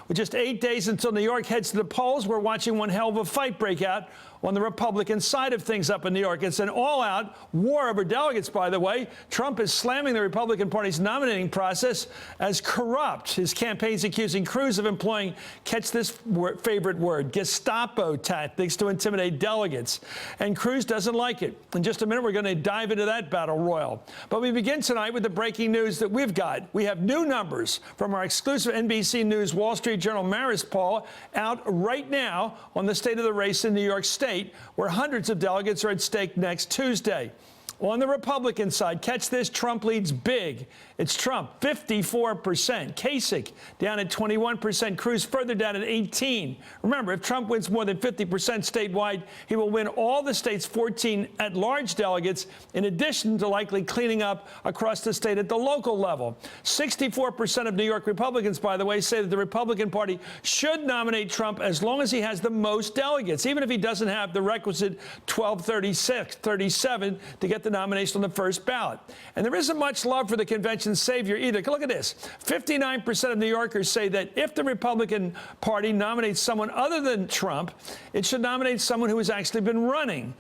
With just 8 days until New York heads to the polls, we're watching one hell of a fight break out on the Republican side of things up in New York. It's an all-out war over delegates, by the way. Trump is slamming the Republican Party's nominating process as corrupt. His campaign's accusing Cruz of employing, catch this favorite word, Gestapo tactics to intimidate delegates. And Cruz doesn't like it. In just a minute, we're going to dive into that battle royal. But we begin tonight with the breaking news that we've got. We have new numbers from our exclusive NBC News Wall Street Journal Marist Poll out right now on the state of the race in New York State, where hundreds of delegates are at stake next Tuesday. On the Republican side, catch this, Trump leads big. It's Trump, 54%. Kasich down at 21%. Cruz further down at 18%. Remember, if Trump wins more than 50% statewide, he will win all the state's 14 at-large delegates, in addition to likely cleaning up across the state at the local level. 64% of New York Republicans, by the way, say that the Republican Party should nominate Trump as long as he has the most delegates, even if he doesn't have the requisite 37 to get the nomination on the first ballot. And there isn't much love for the convention's savior either. Look at this. 59% of New Yorkers say that if the Republican Party nominates someone other than Trump, it should nominate someone who has actually been running.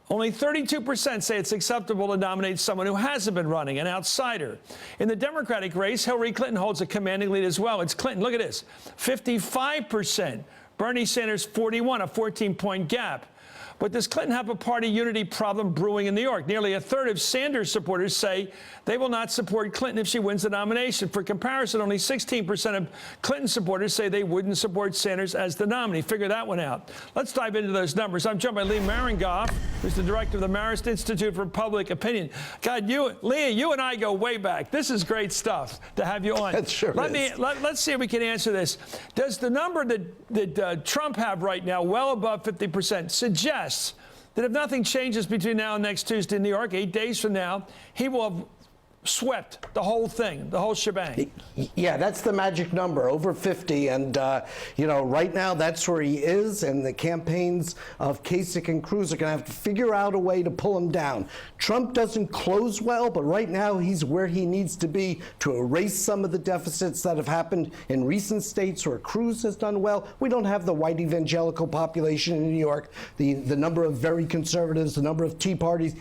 Only 32% say it's acceptable to nominate someone who hasn't been running, an outsider. In the Democratic race, Hillary Clinton holds a commanding lead as well. It's Clinton. Look at this. 55%. Bernie Sanders, 41, a 14-point gap. But does Clinton have a party unity problem brewing in New York? Nearly a third of Sanders supporters say they will not support Clinton if she wins the nomination. For comparison, only 16% of Clinton supporters say they wouldn't support Sanders as the nominee. Figure that one out. Let's dive into those numbers. I'm joined by Lee Miringoff, who's the director of the Marist Institute for Public Opinion. God, Lee, you and I go way back. This is great stuff to have you on. That sure is. Let's see if we can answer this. Does the number that Trump have right now, well above 50%, suggest that if nothing changes between now and next Tuesday in New York, 8 days from now, he will have swept the whole thing, the whole shebang? Yeah, that's the magic number, over 50. And, you know, right now that's where he is. And the campaigns of Kasich and Cruz are going to have to figure out a way to pull him down. Trump doesn't close well, but right now he's where he needs to be to erase some of the deficits that have happened in recent states where Cruz has done well. We don't have the white evangelical population in New York, the number of very conservatives, the number of Tea Party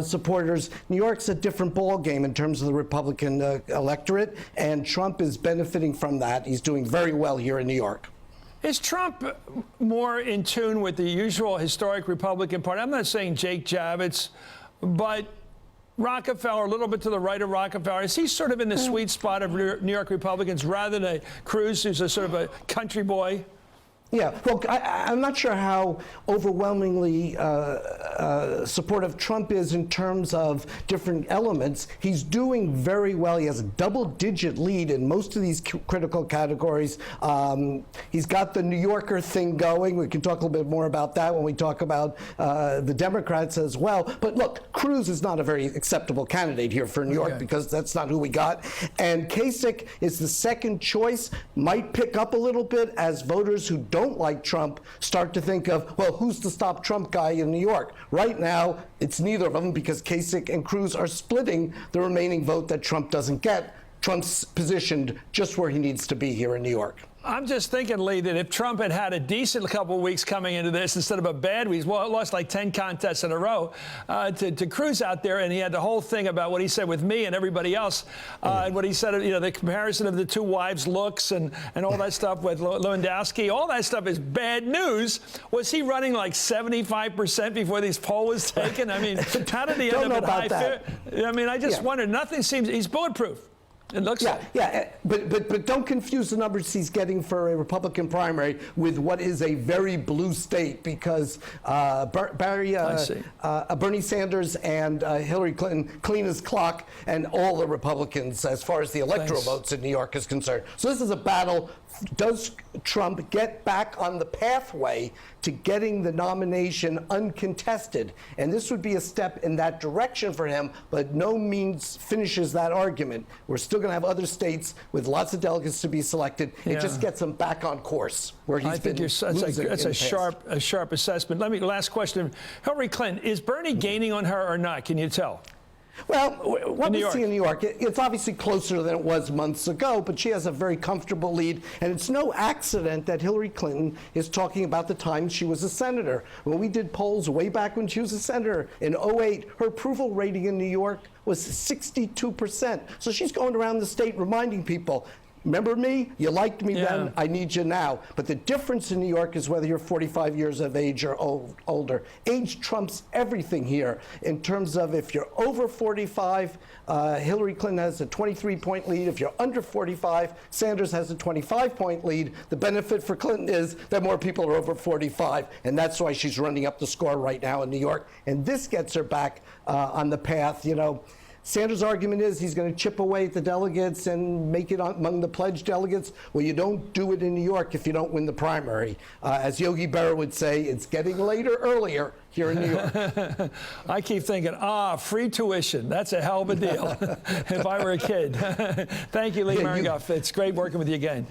supporters. New York's a different ballgame in terms of the Republican electorate, and Trump is benefiting from that. He's doing very well here in New York. Is Trump more in tune with the usual historic Republican Party? I'm not saying Jake Javits, but Rockefeller, a little bit to the right of Rockefeller. Is he sort of in the sweet spot of New York Republicans rather than a Cruz, who's a sort of a country boy? Yeah, well, I'm not sure how overwhelmingly supportive Trump is in terms of different elements. He's doing very well. He has a double-digit lead in most of these critical categories. He's got the New Yorker thing going. We can talk a little bit more about that when we talk about the Democrats as well. But look, Cruz is not a very acceptable candidate here for New York because that's not who we got. And Kasich is the second choice, might pick up a little bit as voters who don't like Trump start to think of, well, who's the stop Trump guy in New York? Right now, it's neither of them because Kasich and Cruz are splitting the remaining vote that Trump doesn't get. Trump's positioned just where he needs to be here in New York. I'm just thinking, Lee, that if Trump had had a decent couple of weeks coming into this instead of a bad week, well, lost like 10 contests in a row to Cruz out there, and he had the whole thing about what he said with me and everybody else, and what he said, you know, the comparison of the two wives' looks and all that stuff with Lewandowski, all that stuff is bad news. Was he running like 75% before this poll was taken? I mean, how did he end up at high? I mean, I just wonder. Nothing seems. He's bulletproof. It looks like. Yeah, but don't confuse the numbers he's getting for a Republican primary with what is a very blue state, because Bernie Sanders and Hillary Clinton clean as clock, and all the Republicans as far as the electoral votes in New York is concerned. So this is a battle. Does Trump get back on the pathway to getting the nomination uncontested? And this would be a step in that direction for him, but no means finishes that argument. We're still going to have other states with lots of delegates to be selected. It just gets him back on course where he's been losing. That's a sharp assessment. Last question. Hillary Clinton, is Bernie gaining on her or not? Can you tell? Well, what we see in New York, York. it's obviously closer than it was months ago, but she has a very comfortable lead, and it's no accident that Hillary Clinton is talking about the time she was a senator. When we did polls way back when she was a senator in 2008, her approval rating in New York was 62%. So she's going around the state reminding people, remember me? You liked me then. I need you now. But the difference in New York is whether you're 45 years of age or older. Age trumps everything here in terms of if you're over 45, Hillary Clinton has a 23-point lead. If you're under 45, Sanders has a 25-point lead. The benefit for Clinton is that more people are over 45, and that's why she's running up the score right now in New York. And this gets her back on the path. You know, Sanders' argument is he's going to chip away at the delegates and make it among the pledged delegates. Well, you don't do it in New York if you don't win the primary. As Yogi Berra would say, it's getting later earlier here in New York. I keep thinking, free tuition. That's a hell of a deal if I were a kid. Thank you, Lee Miringoff. It's great working with you again.